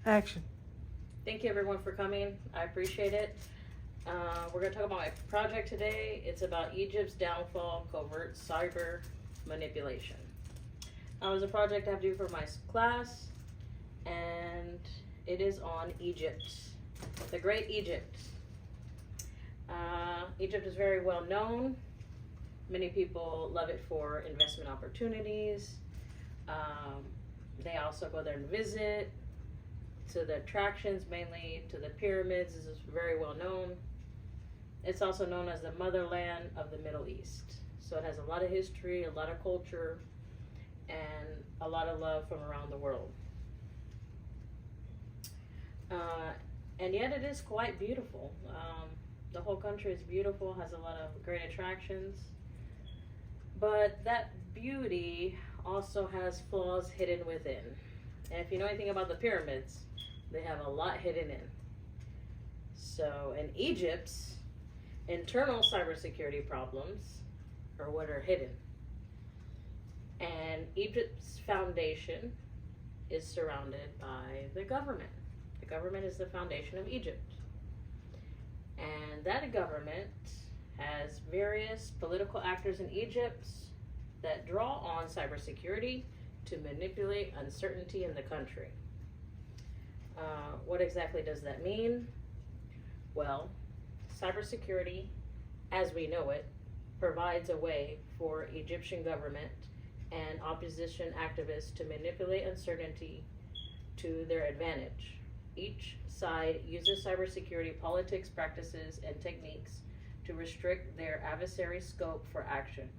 Action. Thank you everyone for coming. I appreciate it. We're going to talk about my project today. It's about Egypt's downfall, covert cyber manipulation. It was a project I have to do for my class, and it is on Egypt, the great Egypt. Egypt is very well known. Many people love it for investment opportunities. They also go there and visit. To the attractions, mainly to the pyramids. This is very well known. It's also known as the motherland of the Middle East. So it has a lot of history, a lot of culture, and a lot of love from around the world. And yet it is quite beautiful. The whole country is beautiful, has a lot of great attractions. But that beauty also has flaws hidden within. And if you know anything about the pyramids, they have a lot hidden in. So in Egypt's internal cybersecurity problems are what are hidden. And Egypt's foundation is surrounded by the government. The government is the foundation of Egypt. And that government has various political actors in Egypt that draw on cybersecurity to manipulate uncertainty in the country. What exactly does that mean? Well, cybersecurity, as we know it, provides a way for Egyptian government and opposition activists to manipulate uncertainty to their advantage. Each side uses cybersecurity politics, practices, and techniques to restrict their adversary's scope for action,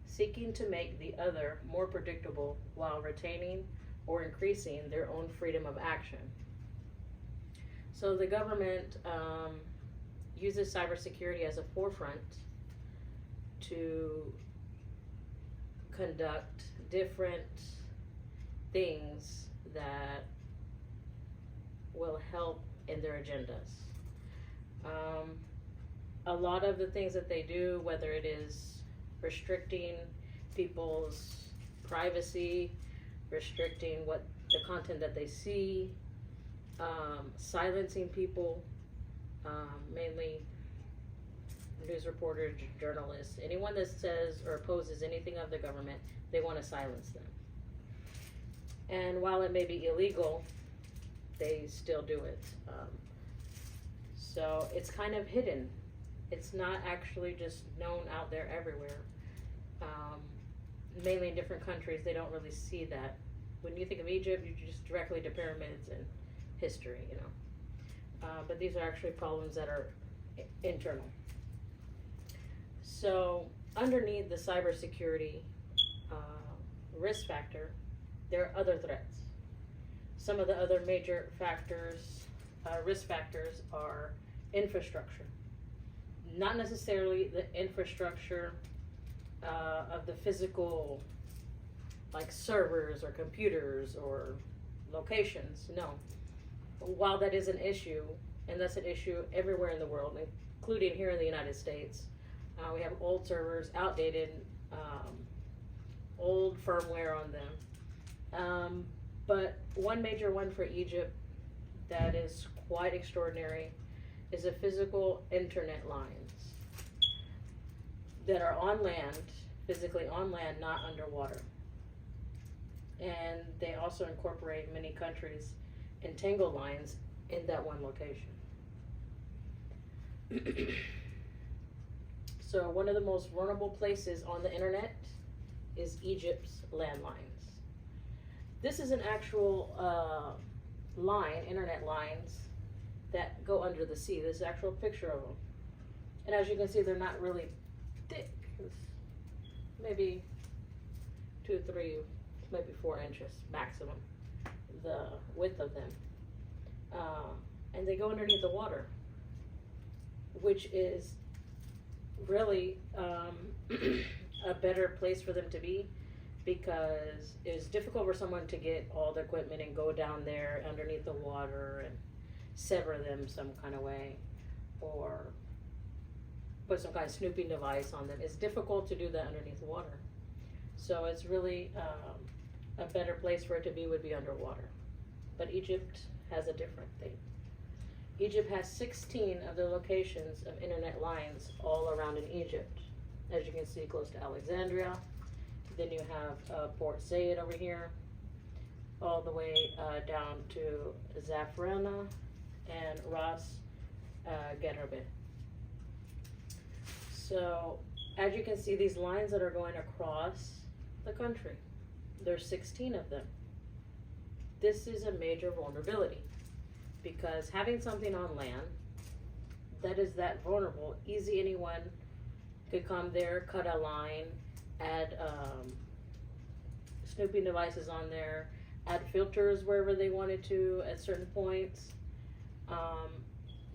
seeking to make the other more predictable while retaining or increasing their own freedom of action. So the government uses cybersecurity as a forefront to conduct different things that will help in their agendas. A lot of the things that they do, whether it is restricting people's privacy, restricting what the content that they see, silencing people, mainly news reporters, journalists, anyone that says or opposes anything of the government, they want to silence them. And while it may be illegal, they still do it. So it's kind of hidden. It's not actually just known out there everywhere. Mainly in different countries, they don't really see that. When you think of Egypt, you just directly to pyramids and history, you know. But these are actually problems that are internal. So underneath the cybersecurity risk factor, there are other threats. Some of the other major factors, risk factors, are infrastructure. Not necessarily the infrastructure of the physical, like servers or computers or locations, no. While that is an issue, and that's an issue everywhere in the world, including here in the United States, we have old servers, outdated, old firmware on them. But one major one for Egypt that is quite extraordinary is the physical internet lines that are on land, physically on land, not underwater. And they also incorporate many countries' entangled lines in that one location. So one of the most vulnerable places on the internet is Egypt's landlines. This is an actual line, internet lines, that go under the sea. There's an actual picture of them. And as you can see, they're not really thick. It's maybe 2, 3, maybe 4 inches maximum, the width of them. And they go underneath the water, which is really a better place for them to be, because it's difficult for someone to get all the equipment and go down there underneath the water and sever them some kind of way, or put some kind of snooping device on them. It's difficult to do that underneath the water. So it's really a better place for it to be would be underwater. But Egypt has a different thing. Egypt has 16 of the locations of internet lines all around in Egypt. As you can see, close to Alexandria. Then you have Port Said over here, all the way down to Zafrana and Ras Gerbe. So, as you can see, these lines that are going across the country, there's 16 of them. This is a major vulnerability because having something on land that is that vulnerable, easy, anyone could come there, cut a line, add snooping devices on there, add filters wherever they wanted to at certain points.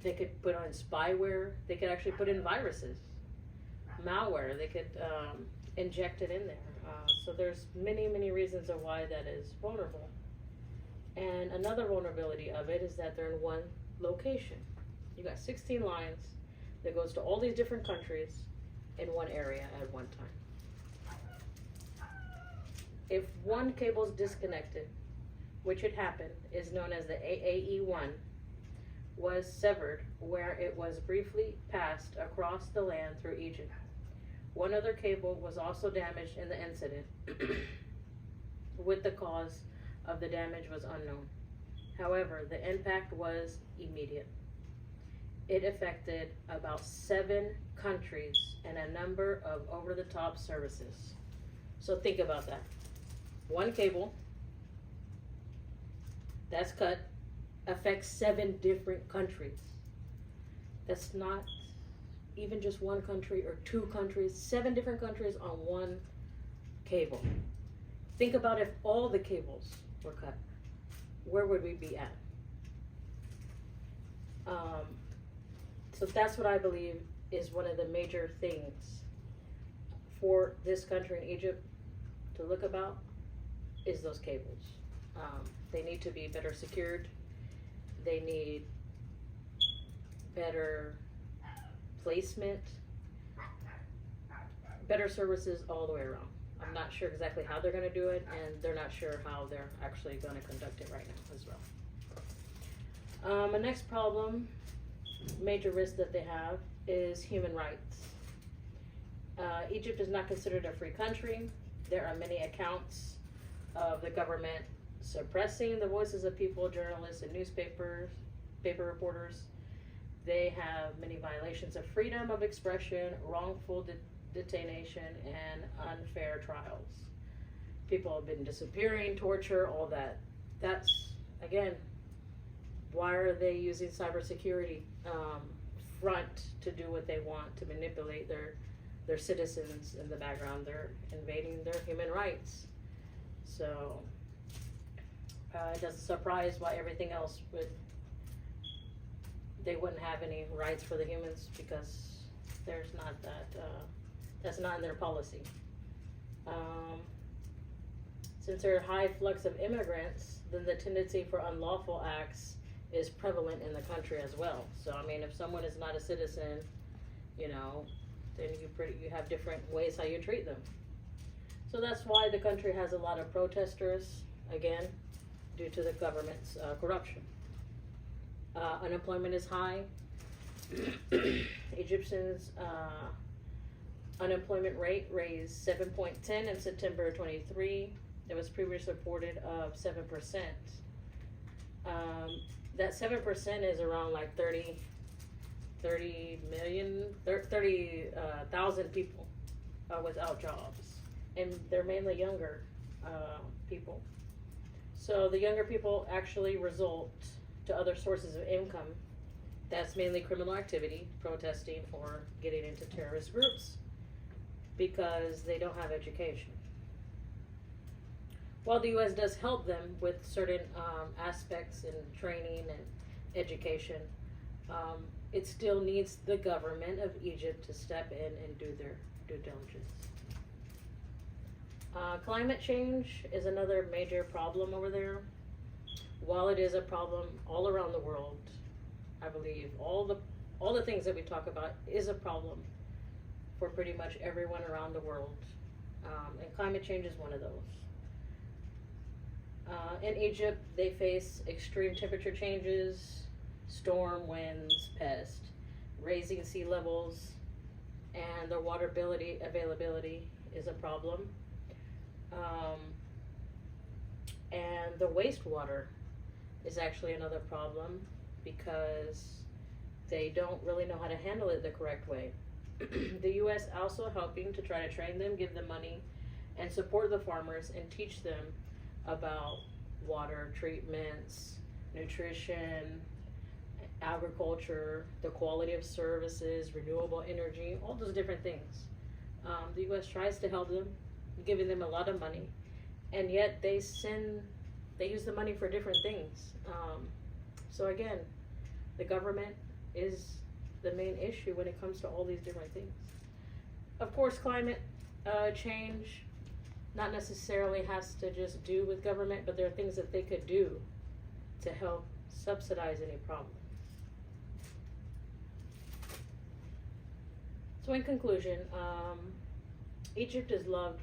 They could put on spyware. They could actually put in viruses, malware. They could inject it in there. So there's many, many reasons of why that is vulnerable. And another vulnerability of it is that they're in one location. You got 16 lines that goes to all these different countries in one area at one time. If one cable is disconnected, which had happened, is known as the AAE1, was severed where it was briefly passed across the land through Egypt. One other cable was also damaged in the incident, with the cause of the damage was unknown. However, the impact was immediate. It affected about 7 countries and a number of over-the-top services. So think about that. One cable that's cut affects 7 different countries. That's not even just one country or 2 countries, 7 different countries on one cable. Think about if all the cables were cut. Where would we be at? So that's what I believe is one of the major things for this country in Egypt to look about is those cables. They need to be better secured. They need better placement, better services all the way around. I'm not sure exactly how they're going to do it, and they're not sure how they're actually going to conduct it right now as well. The next problem, major risk that they have, is human rights. Egypt is not considered a free country. There are many accounts of the government suppressing the voices of people, journalists, and paper reporters. They have many violations of freedom of expression, wrongful detention, and unfair trials. People have been disappearing, torture, all that. That's, again, why are they using cybersecurity front to do what they want, to manipulate their citizens in the background? They're invading their human rights. So it doesn't surprise why everything else they wouldn't have any rights for the humans, because there's not that, that's not in their policy. Since there are high flux of immigrants, then the tendency for unlawful acts is prevalent in the country as well. So I mean, if someone is not a citizen, then you have different ways how you treat them. So that's why the country has a lot of protesters, again, due to the government's corruption. Unemployment is high. Egyptians' unemployment rate raised 7.10 in September 23. It was previously reported of 7%. That 7% is around like 30,000 people without jobs, and they're mainly younger people. So the younger people actually result to other sources of income. That's mainly criminal activity, protesting for getting into terrorist groups, because they don't have education. While the U.S. does help them with certain aspects in training and education, it still needs the government of Egypt to step in and do their due diligence. Climate change is another major problem over there. While it is a problem all around the world, I believe all the things that we talk about is a problem for pretty much everyone around the world, and climate change is one of those. In Egypt, they face extreme temperature changes, storm winds, pest, raising sea levels, and their water availability is a problem. And the wastewater is actually another problem because they don't really know how to handle it the correct way. The U.S. also helping to try to train them, give them money, and support the farmers and teach them about water treatments, nutrition, agriculture, the quality of services, renewable energy, all those different things. The U.S. tries to help them, giving them a lot of money, and yet they use the money for different things. So again, the government is the main issue when it comes to all these different things. Of course, climate change not necessarily has to just do with government, but there are things that they could do to help subsidize any problem. So in conclusion, Egypt is loved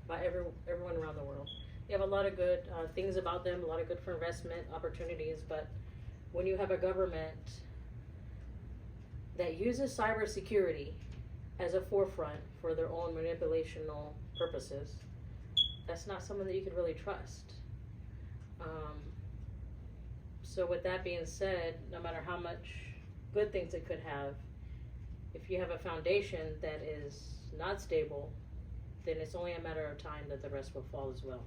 by everyone around the world. They have a lot of good things about them, a lot of good for investment opportunities, but when you have a government that uses cybersecurity as a forefront for their own manipulational purposes, that's not someone that you can really trust. So with that being said, no matter how much good things it could have, if you have a foundation that is not stable, then it's only a matter of time that the rest will fall as well.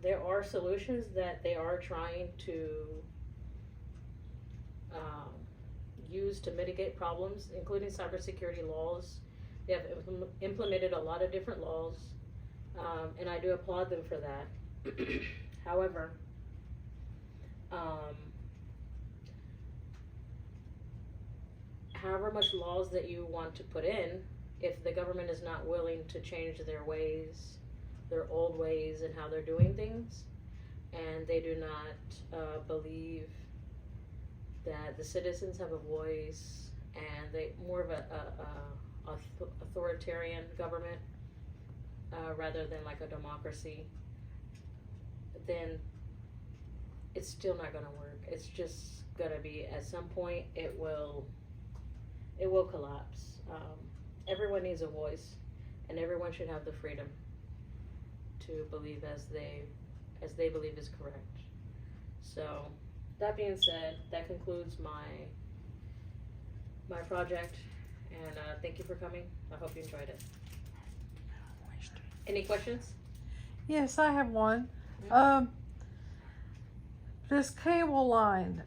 There are solutions that they are trying to use to mitigate problems, including cybersecurity laws. They have implemented a lot of different laws, and I do applaud them for that. However, however much laws that you want to put in, if the government is not willing to change their ways, their old ways and how they're doing things, and they do not believe that the citizens have a voice, and they more of a authoritarian government rather than like a democracy, then it's still not going to work. It's just going to be, at some point, it will collapse. Everyone needs a voice, and everyone should have the freedom to believe as they believe is correct. So that being said, that concludes my project, and thank you for coming. I hope you enjoyed it. Any questions? Yes, I have one. This cable line,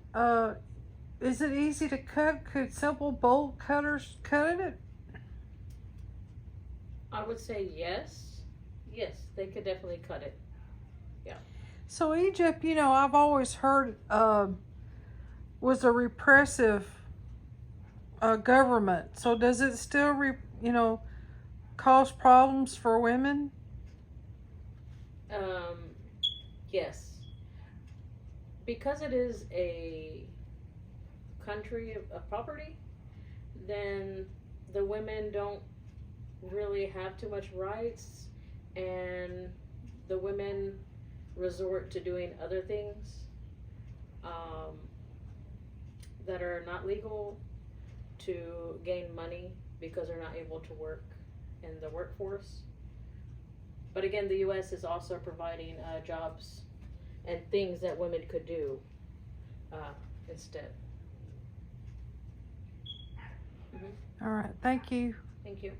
is it easy to cut? Could simple bolt cutters cut it? I would say yes. Yes, they could definitely cut it. Yeah. So Egypt, I've always heard was a repressive government. So does it still, cause problems for women? Yes. Because it is a country of property, then the women don't really have too much rights, and the women resort to doing other things that are not legal to gain money because they're not able to work in the workforce. But again, the U.S. is also providing jobs and things that women could do instead. All right, thank you. Thank you.